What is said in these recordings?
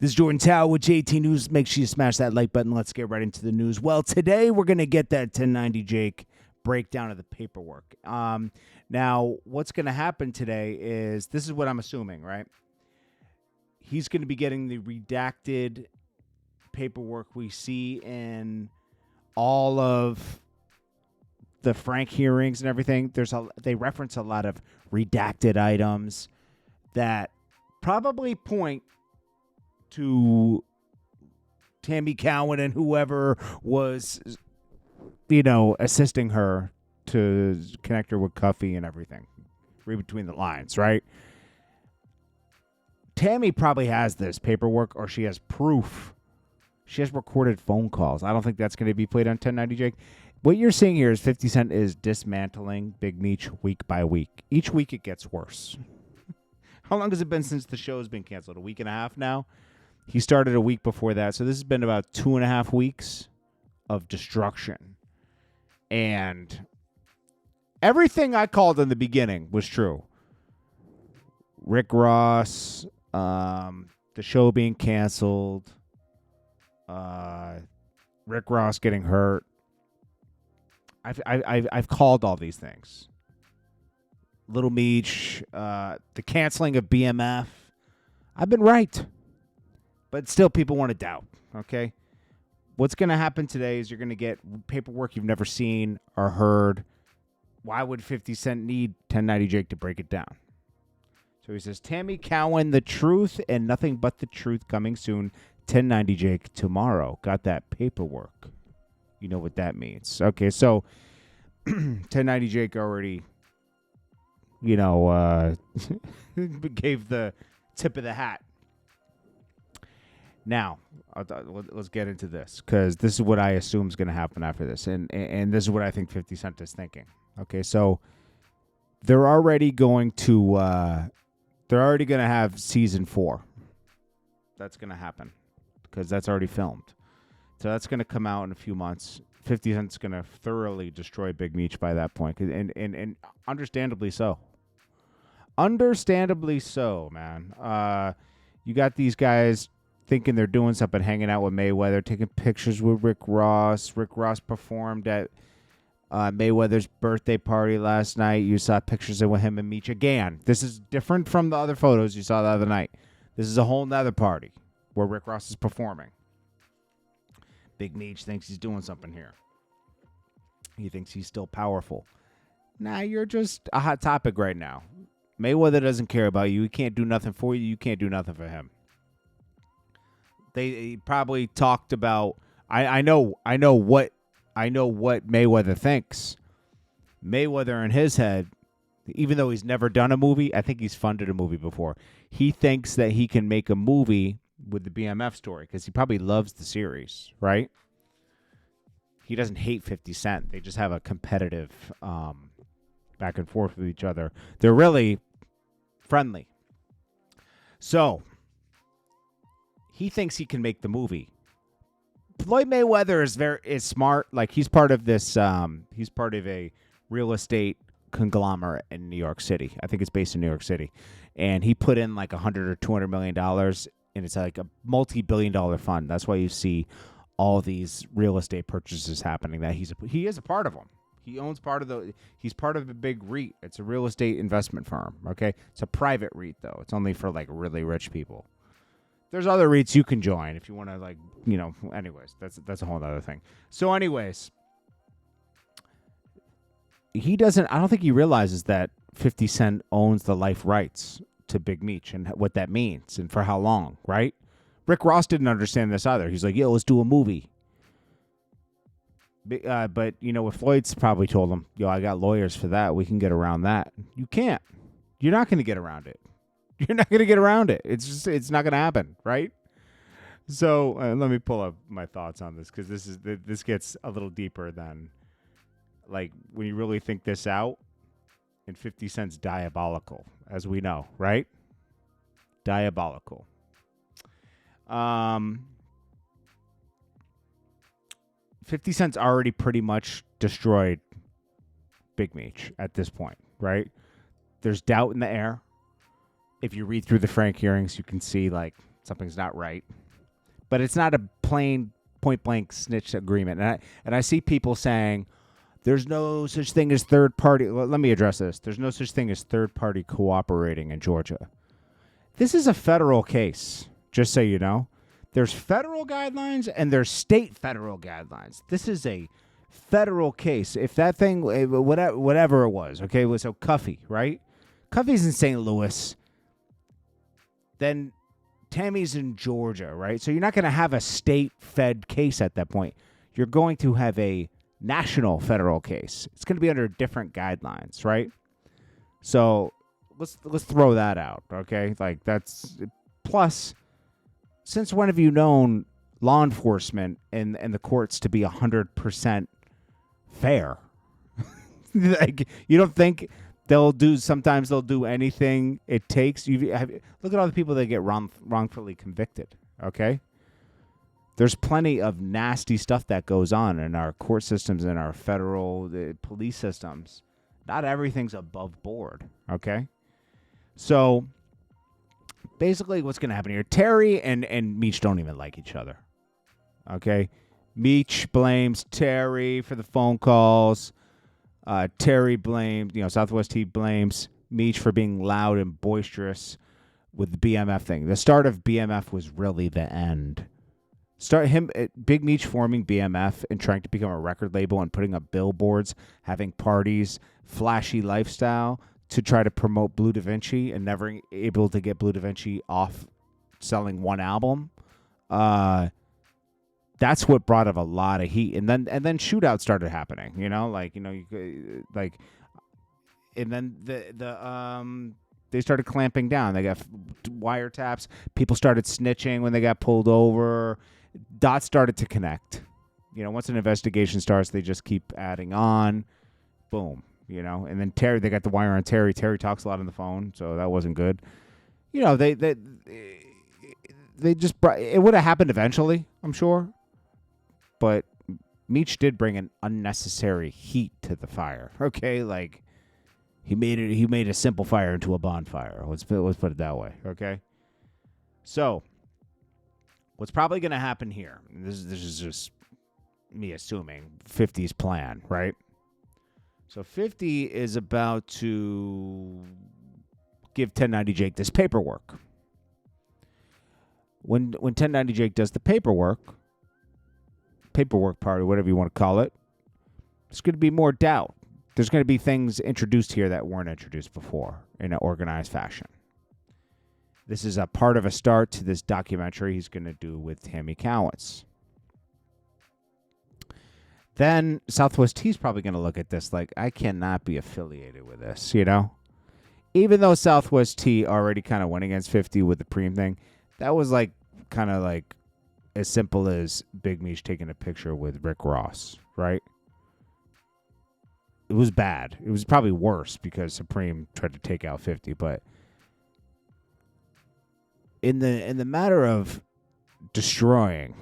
This is Jordan Tower with JT News. Make sure you smash that like button. Let's get right into the news. Well, today we're going to get that 1090 Jake breakdown of the paperwork. Now, what's going to happen today is, this is what I'm assuming, right? He's going to be getting the redacted paperwork we see in all of the Frank hearings and everything. They reference a lot of redacted items that probably point to Tammy Cowan and whoever was, assisting her to connect her with Cuffy and everything. Read between the lines, right? Tammy probably has this paperwork, or she has proof. She has recorded phone calls. I don't think that's going to be played on 1090 Jake. What you're seeing here is 50 Cent is dismantling Big Meech week by week. Each week it gets worse. How long has it been since the show's been canceled? A week and a half now? He started a week before that. So this has been about 2.5 weeks of destruction. And everything I called in the beginning was true. Rick Ross, the show being canceled, Rick Ross getting hurt. I've called all these things. Little Meech, the canceling of BMF. I've been right. But still, people want to doubt, okay? What's going to happen today is you're going to get paperwork you've never seen or heard. Why would 50 Cent need 1090 Jake to break it down? So he says, Tammy Cowan, the truth and nothing but the truth coming soon. 1090 Jake tomorrow. Got that paperwork. You know what that means. Okay, so 1090 Jake already, gave the tip of the hat. Now, let's get into this, because this is what I assume is going to happen after this, and this is what I think 50 Cent is thinking. Okay, so they're already going to have season 4. That's going to happen because that's already filmed. So that's going to come out in a few months. 50 Cent's going to thoroughly destroy Big Meech by that point, and understandably so. Understandably so, man. You got these guys thinking they're doing something, hanging out with Mayweather, taking pictures with Rick Ross. Rick Ross performed at Mayweather's birthday party last night. You saw pictures of him and Meech again. This is different from the other photos you saw the other night. This is a whole nother party where Rick Ross is performing. Big Meech thinks he's doing something here. He thinks he's still powerful. Nah, you're just a hot topic right now. Mayweather doesn't care about you. He can't do nothing for you. You can't do nothing for him. They probably talked about. I know what Mayweather thinks. Mayweather in his head, even though he's never done a movie, I think he's funded a movie before. He thinks that he can make a movie with the BMF story because he probably loves the series, right? He doesn't hate 50 Cent. They just have a competitive back and forth with each other. They're really friendly. So he thinks he can make the movie. Floyd Mayweather is smart. Like, he's part of this. He's part of a real estate conglomerate in New York City. I think it's based in New York City, and he put in like $100 or $200 million, and it's like a multi-billion-dollar fund. That's why you see all these real estate purchases happening. That he is a part of them. He owns part of the. He's part of a big REIT. It's a real estate investment firm. Okay, it's a private REIT though. It's only for like really rich people. There's other REITs you can join if you want to, anyways, that's a whole other thing. So anyways, I don't think he realizes that 50 Cent owns the life rights to Big Meech and what that means and for how long, right? Rick Ross didn't understand this either. He's like, yo, let's do a movie. But, what Floyd's probably told him, yo, I got lawyers for that. We can get around that. You can't. You're not going to get around it. You're not going to get around it. It's not going to happen, right? So let me pull up my thoughts on this, because this gets a little deeper than, like, when you really think this out. And 50 Cent's diabolical, as we know, right? Diabolical. 50 Cent's already pretty much destroyed Big Meech at this point, right? There's doubt in the air. If you read through the Frank hearings, you can see, like, Something's not right. But it's not a plain point-blank snitch agreement. And I see people saying, there's no such thing as third party. Well, let me address this. There's no such thing as third party cooperating in Georgia. This is a federal case, just so you know. There's federal guidelines and there's state federal guidelines. This is a federal case. If that thing, whatever it was, okay, so Cuffy, right? Cuffy's in St. Louis. Then Tammy's in Georgia, right? So you're not going to have a state fed case at that point. You're going to have a national federal case. It's going to be under different guidelines, right? So let's throw that out, okay? Like that's plus. Since when have you known law enforcement and the courts to be 100% fair? Like you don't think sometimes they'll do anything it takes? Look at all the people that get wrongfully convicted, okay? There's plenty of nasty stuff that goes on in our court systems and our federal police systems. Not everything's above board, okay? So basically what's going to happen here, Terry and Meech don't even like each other, okay? Meech blames Terry for the phone calls. Terry blames, Southwest T blames Meech for being loud and boisterous with the BMF thing. The start of BMF was really the end. Big Meech forming BMF and trying to become a record label and putting up billboards, having parties, flashy lifestyle to try to promote Blue Da Vinci and never able to get Blue Da Vinci off selling one album. That's what brought up a lot of heat. And then shootouts started happening, and then they started clamping down. They got wiretaps. People started snitching when they got pulled over. Dots started to connect. Once an investigation starts, they just keep adding on. Boom. And then Terry, they got the wire on Terry. Terry talks a lot on the phone, so that wasn't good. They just it would have happened eventually, I'm sure. But Meech did bring an unnecessary heat to the fire. Okay, like he made a simple fire into a bonfire. Let's put it that way. Okay. So what's probably going to happen here? This is just me assuming 50's plan, right? So 50 is about to give 1090 Jake this paperwork. When 1090 Jake does the paperwork party, whatever you want to call it, there's going to be more doubt. There's going to be things introduced here that weren't introduced before in an organized fashion. This is a part of a start to this documentary he's going to do with Tammy Cowens. Then Southwest T's probably going to look at this like, I cannot be affiliated with this, Even though Southwest T already kind of went against 50 with the Preem thing, that was like kind of like as simple as Big Meech taking a picture with Rick Ross, right? It was bad. It was probably worse because Supreme tried to take out 50, but in the matter of destroying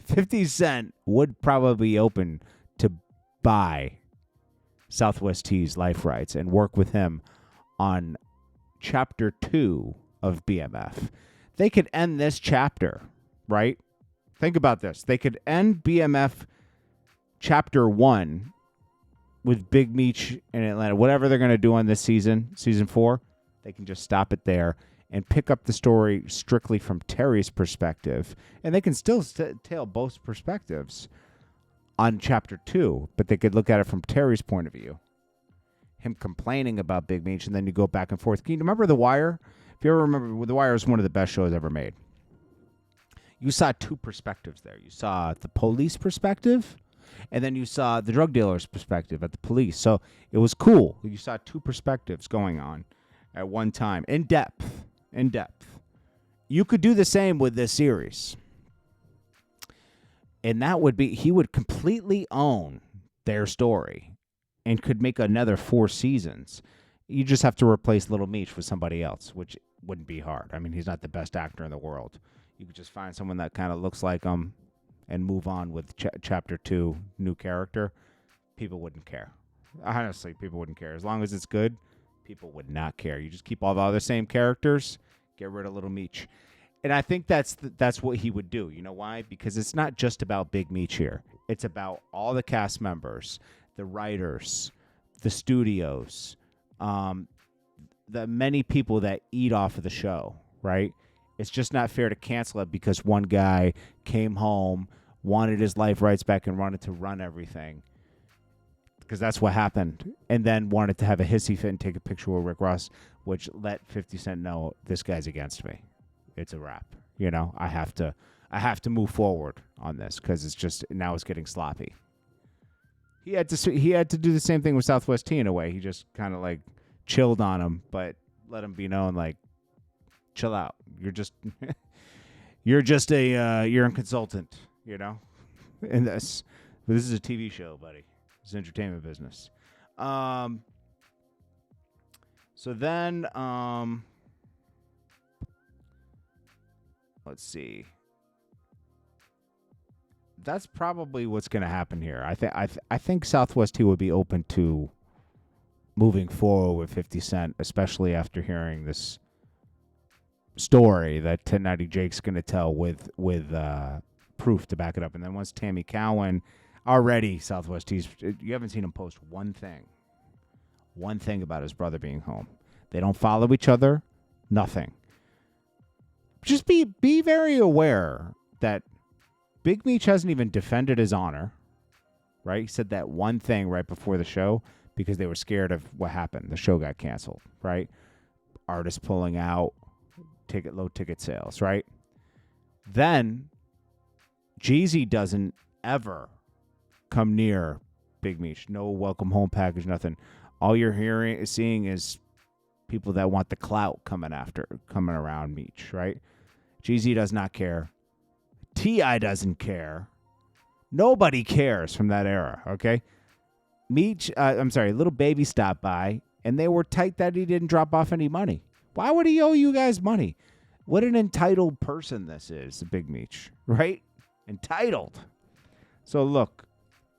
50 Cent would probably be open to buy Southwest T's life rights and work with him on chapter 2 of BMF. They could end this chapter, right? Think about this. They could end BMF chapter 1 with Big Meech in Atlanta. Whatever they're going to do on this season 4, they can just stop it there and pick up the story strictly from Terry's perspective. And they can still tell both perspectives on chapter 2, but they could look at it from Terry's point of view. Him complaining about Big Meech, and then you go back and forth. Can you remember The Wire? If you ever remember, The Wire is one of the best shows ever made. You saw two perspectives there. You saw the police perspective, and then you saw the drug dealer's perspective at the police. So it was cool. You saw two perspectives going on at one time. In depth. You could do the same with this series. And that would be, he would completely own their story and could make another 4 seasons. You just have to replace Little Meech with somebody else, which wouldn't be hard. I mean, he's not the best actor in the world. You could just find someone that kind of looks like him and move on with chapter 2, new character. People wouldn't care. Honestly, people wouldn't care. As long as it's good, people would not care. You just keep all the other same characters, Get rid of little Meech. And I think that's what he would do. You know why? Because it's not just about Big Meech here. It's about all the cast members, the writers, the studios, the many people that eat off of the show, right? It's just not fair to cancel it because one guy came home, wanted his life rights back, and wanted to run everything. Because that's what happened. And then wanted to have a hissy fit and take a picture with Rick Ross, which let 50 Cent know this guy's against me. It's a wrap. You know, I have to move forward on this because it's just now it's getting sloppy. He had to do the same thing with Southwest T in a way. He just kind of like chilled on him, but let him be known like, chill out. You're just you're a consultant, you know. In this, but this is a TV show, buddy. It's entertainment business. So then, let's see. That's probably what's going to happen here. I think Southwest T would be open to moving forward with 50 Cent, especially after hearing this story that 1090 Jake's going to tell with proof to back it up. And then once Tammy Cowan, already Southwest T's, you haven't seen him post one thing about his brother being home. They don't follow each other, nothing. Just be very aware that Big Meech hasn't even defended his honor, right? He said that one thing right before the show because they were scared of what happened. The show got canceled, right? Artists pulling out, low ticket sales, right? Then Jeezy doesn't ever come near Big Meech. No welcome home package, nothing. All you're seeing is people that want the clout coming around Meech, right? Jeezy does not care. T.I. doesn't care. Nobody cares from that era, okay? Little Baby stopped by, and they were tight that he didn't drop off any money. Why would he owe you guys money? What an entitled person this is, Big Meech, right? Entitled. So look,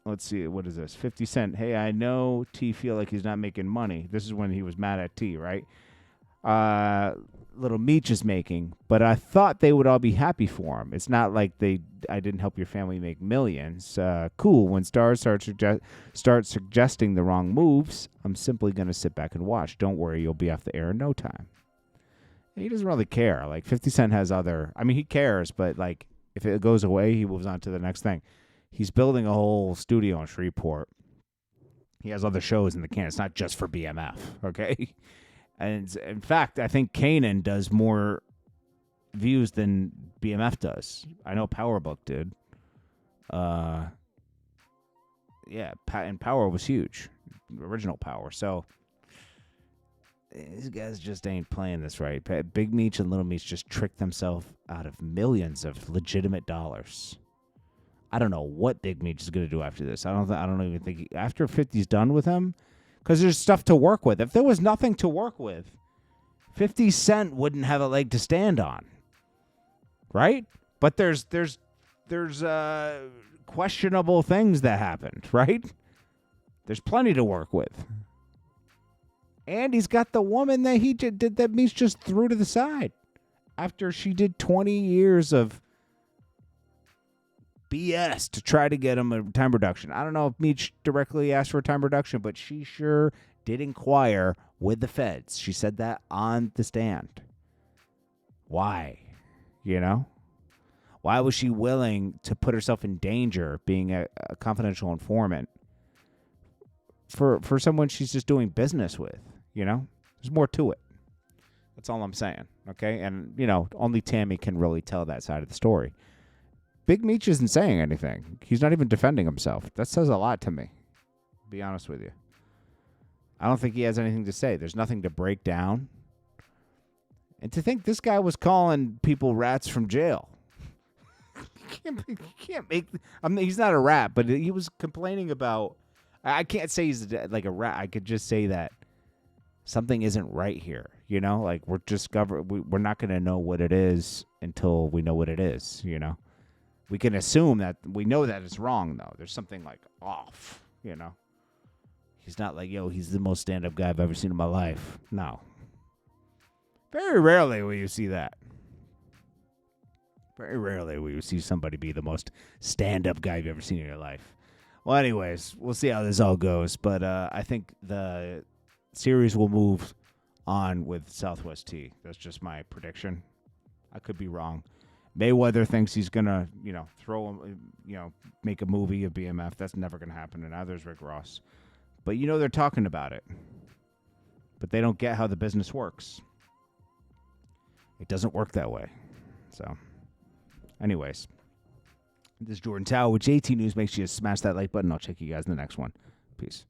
let's see, what is this? 50 Cent. Hey, I know T feel like he's not making money. This is when he was mad at T, right? Little Meech is making, but I thought they would all be happy for him. It's not like I didn't help your family make millions. Cool. When stars start suggesting the wrong moves, I'm simply going to sit back and watch. Don't worry, you'll be off the air in no time. He doesn't really care. Like 50 Cent has he cares, but like if it goes away, he moves on to the next thing. He's building a whole studio in Shreveport. He has other shows in the can. It's not just for BMF, okay? And in fact, I think Kanan does more views than BMF does. I know Powerbook did. And Power was huge. Original Power. So these guys just ain't playing this right. Big Meech and Little Meech just tricked themselves out of millions of legitimate dollars. I don't know what Big Meech is going to do after this. I don't even think after 50's done with him, because there's stuff to work with. If there was nothing to work with, 50 Cent wouldn't have a leg to stand on, right? But there's questionable things that happened, right? There's plenty to work with. And he's got the woman that he did that Meech just threw to the side after she did 20 years of BS to try to get him a time reduction. I don't know if Meech directly asked for a time reduction, but she sure did inquire with the feds. She said that on the stand. Why? You know? Why was she willing to put herself in danger being a confidential informant for someone she's just doing business with? You know? There's more to it. That's all I'm saying. Okay? And, only Tammy can really tell that side of the story. Big Meech isn't saying anything. He's not even defending himself. That says a lot to me, to be honest with you. I don't think he has anything to say. There's nothing to break down. And to think this guy was calling people rats from jail. Can't make... he's not a rat, but he was complaining about... I can't say he's like a rat. I could just say that something isn't right here. Like we're not going to know what it is until we know what it is, We can assume that we know that it's wrong, though. There's something like off, He's not like, he's the most stand-up guy I've ever seen in my life. No. Very rarely will you see that. Very rarely will you see somebody be the most stand-up guy you've ever seen in your life. Well, anyways, we'll see how this all goes. But I think the series will move on with Southwest T. That's just my prediction. I could be wrong. Mayweather thinks he's going to, throw him, make a movie of BMF. That's never going to happen. And neither is Rick Ross. But, they're talking about it. But they don't get how the business works. It doesn't work that way. So, anyways, this is Jordan Tower with JT News. Make sure you smash that like button. I'll check you guys in the next one. Peace.